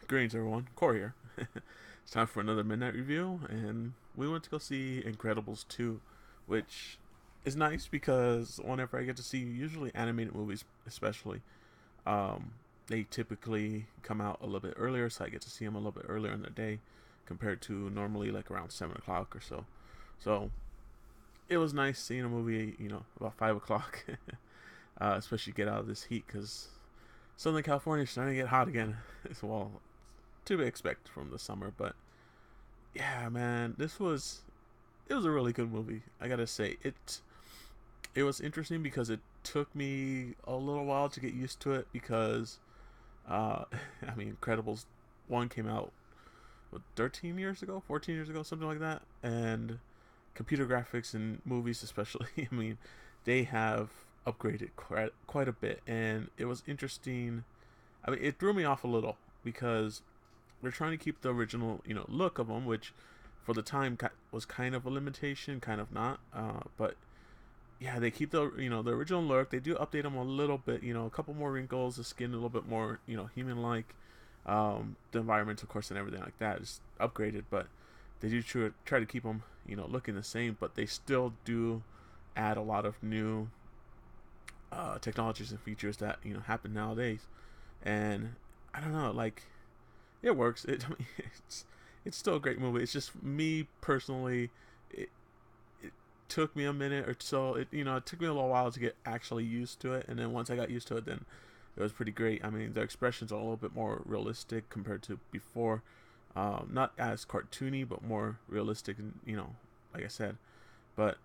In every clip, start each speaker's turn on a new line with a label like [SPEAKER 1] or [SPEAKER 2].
[SPEAKER 1] Greetings, everyone. Corey here. It's time for another midnight review, and we went to go see Incredibles 2, which is nice because whenever I get to see usually animated movies, especially, um, they typically come out a little bit earlier, so I get to see them a little bit earlier in the day compared to normally like around 7 o'clock or so. So it was nice seeing a movie, about 5 o'clock, especially get out of this heat because Southern California is starting to get hot again. Well, to be expected from the summer. But yeah, man, it was a really good movie. I gotta say it was interesting because it took me a little while to get used to it because uh, I mean, Incredibles one came out what, 13 years ago, 14 years ago, something like that, and computer graphics in movies, especially, I mean, they have upgraded quite a bit, and it was interesting. I mean, it threw me off a little because they're trying to keep the original, look of them, which for the time was kind of a limitation, kind of not. But yeah, they keep the original look. They do update them a little bit, a couple more wrinkles, the skin a little bit more, human-like. The environment, of course, and everything like that is upgraded, but they do try to keep them, looking the same. But they still do add a lot of new technologies and features that happen nowadays, and I don't know, like it works. I mean, it's still a great movie. It's just me personally. It took me a minute or so. It took me a little while to get actually used to it, and then once I got used to it, then it was pretty great. I mean, the expressions are a little bit more realistic compared to before. Not as cartoony, but more realistic, and like I said. But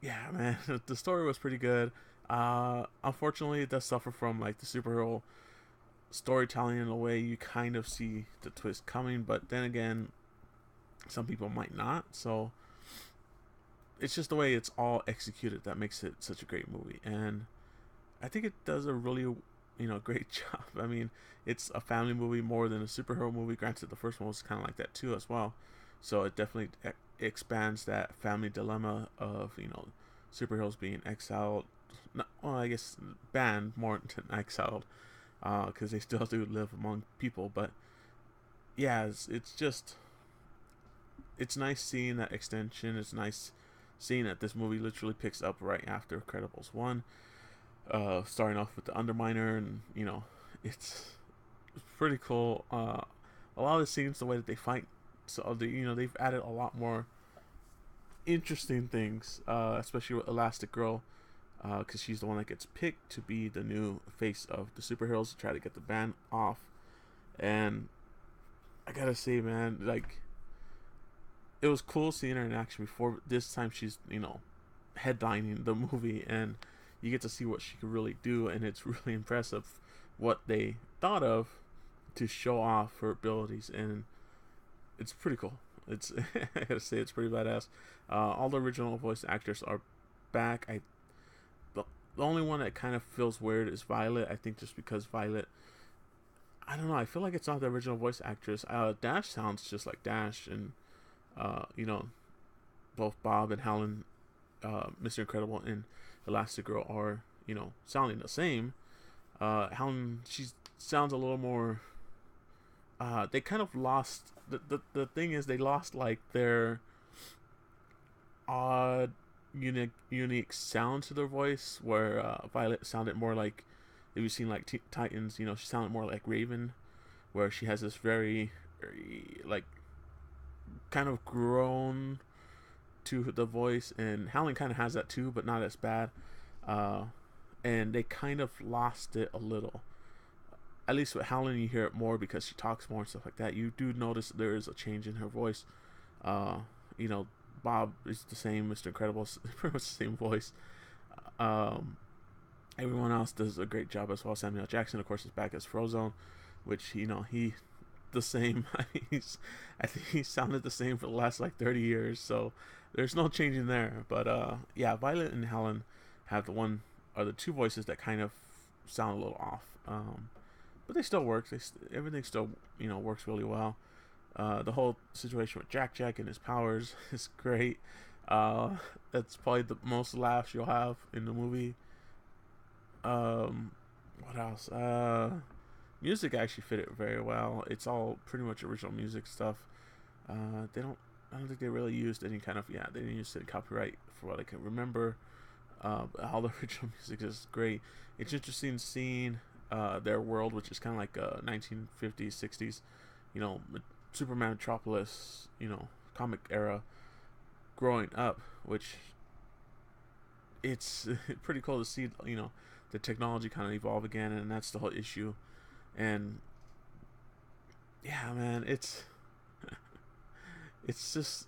[SPEAKER 1] yeah, man, the story was pretty good. Unfortunately, it does suffer from like the superhero storytelling in a way. You kind of see the twist coming, but then again, some people might not. So it's just the way it's all executed that makes it such a great movie, and I think it does a really great job. I mean, it's a family movie more than a superhero movie. Granted, the first one was kind of like that too as well, so it definitely expands that family dilemma of superheroes being exiled. Not, well, I guess banned more than exiled, because they still do live among people. But yeah, it's just it's nice seeing that extension. It's nice seeing that this movie literally picks up right after Incredibles 1, starting off with the Underminer, and it's pretty cool. A lot of the scenes, the way that they fight, so they've added a lot more interesting things, especially with Elastic Girl, because she's the one that gets picked to be the new face of the superheroes to try to get the ban off. And I gotta say, man, like it was cool seeing her in action before. This time she's headlining the movie, and you get to see what she could really do, and it's really impressive what they thought of to show off her abilities, and it's pretty cool. It's I gotta say it's pretty badass. All the original voice actors are back. The, the only one that kind of feels weird is Violet. I think just because Violet, I don't know. I feel like it's not the original voice actress. Dash sounds just like Dash, and uh, you know, both Bob and Helen, Mr. Incredible and Elastigirl are sounding the same. Helen, she sounds a little more. They kind of lost the thing is they lost like their odd unique sound to their voice, where Violet sounded more like, if you've seen like Titans, she sounded more like Raven, where she has this very like kind of grown to the voice, and Helen kind of has that too, but not as bad. Uh, and they kind of lost it a little. At least with Helen, you hear it more because she talks more and stuff like that. You do notice there is a change in her voice. Uh, you know, Bob is the same. Mr. Incredible is pretty much the same voice. Um, Everyone else does a great job as well. Samuel Jackson, of course, is back as Frozone, which he the same. I think he sounded the same for the last like 30 years. So there's no changing there. But yeah, Violet and Helen have the two voices that kind of sound a little off. But they still work. Everything still works really well. The whole situation with Jack and his powers is great. Uh, that's probably the most laughs you'll have in the movie. What else? music actually fit it very well. It's all pretty much original music stuff. They don't. I don't think they really used any kind of They didn't use any copyright for what I can remember. All the original music is great. It's interesting seeing their world, which is kind of like 1950s, 60s, you know, Superman Metropolis, comic era growing up, which it's pretty cool to see, the technology kind of evolve again, and that's the whole issue. And yeah, man, it's just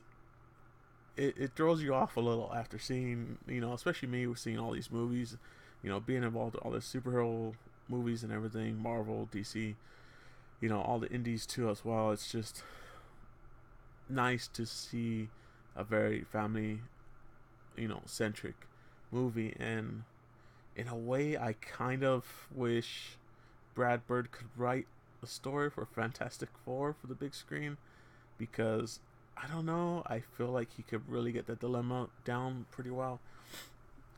[SPEAKER 1] it throws you off a little after seeing, especially me seeing all these movies, being involved in all the superhero movies and everything, Marvel, DC, all the indies too as well. It's just nice to see a very family, centric movie. And in a way, I kind of wish Brad Bird could write a story for Fantastic Four for the big screen, because I don't know, I feel like he could really get the dilemma down pretty well.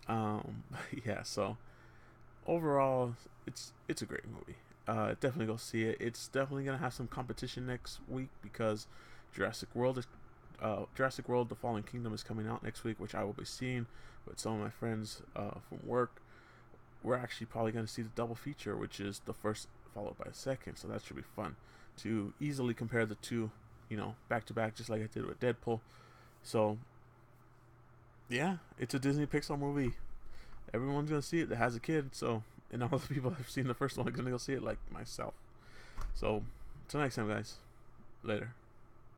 [SPEAKER 1] Yeah, so overall, it's a great movie. Definitely go see it. It's definitely gonna have some competition next week because Jurassic World is Jurassic World: The Fallen Kingdom is coming out next week, which I will be seeing with some of my friends from work. We're actually probably going to see the double feature, which is the first followed by the second, so that should be fun to easily compare the two, back to back, just like I did with Deadpool. So, yeah, it's a Disney Pixar movie. Everyone's going to see it that has a kid, so, and all the people that have seen the first one are going to go see it, like myself. So, till next time, guys. Later.